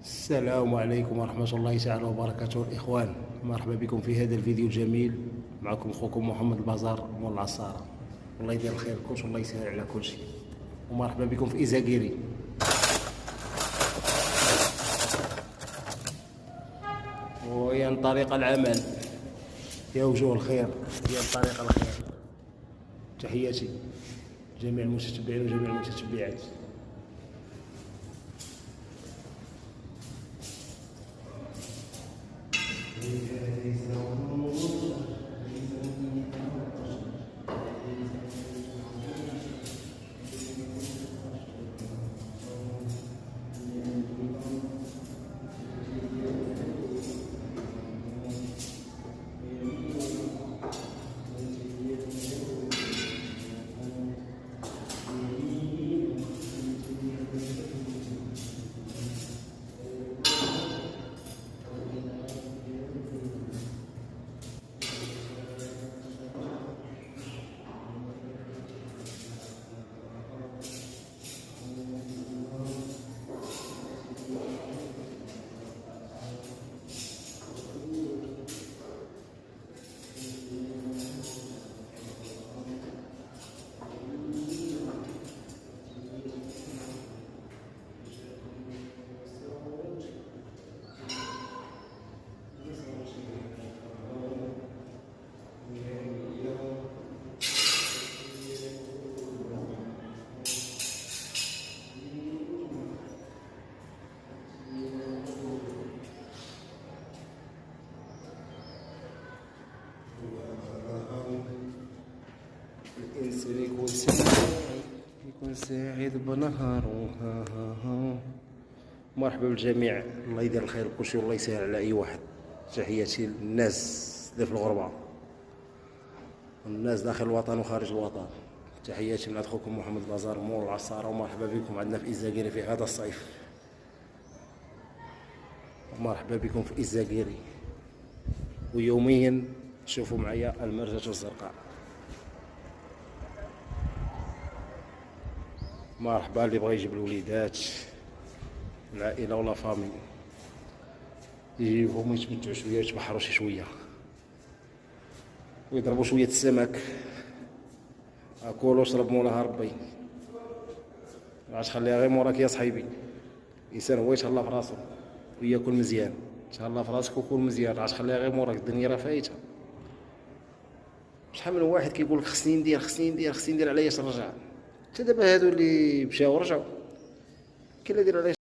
السلام عليكم ورحمة الله تعالى وبركاته. الإخوان، مرحبا بكم في هذا الفيديو الجميل. معكم أخوكم محمد البازار مول العصارة. الله يدير الخير كلشي والله يسهل على كلشي. ومرحبا بكم في إزاكيري. وهي طريق العمل، يا وجوه الخير، هي طريق الخير. تحياتي جميع المتتبعين وجميع المتتبعات. الإنسان يكون سعيد بنهاره. مرحبا بالجميع، الله يدير الخير كلشي والله يسهل على أي واحد. تحياتي للناس اللي في الغربة، الناس داخل الوطن وخارج الوطن. تحياتي من أخوكم محمد البازار مول العصارة، ومرحبا بكم عندنا في إزاكيري في هذا الصيف. مرحبا بكم في إزاكيري، ويوميا شوفوا معايا المرجة الزرقاء. مرحبا اللي بغى يجيب الوليدات، العائله ولا فامي، يجيبهم يتمتعوا شويه، يتبحروا شي شويه، ويضربوا شويه السمك. اكل واشرب مولاها ربي، عاد خليها غير موراك يا صحيبي. الانسان هو يتهلا في راسو وياكل مزيان. تهلا في راسك وكل مزيان، عاد خليها غير موراك، الدنيا راه فايته. شحال من واحد كيقول لك خصني ندير خصني ندير خصني ندير، علاش رجع؟ حتى دابا هادو اللي مشاو رجعوا، كاين اللي يدير علاش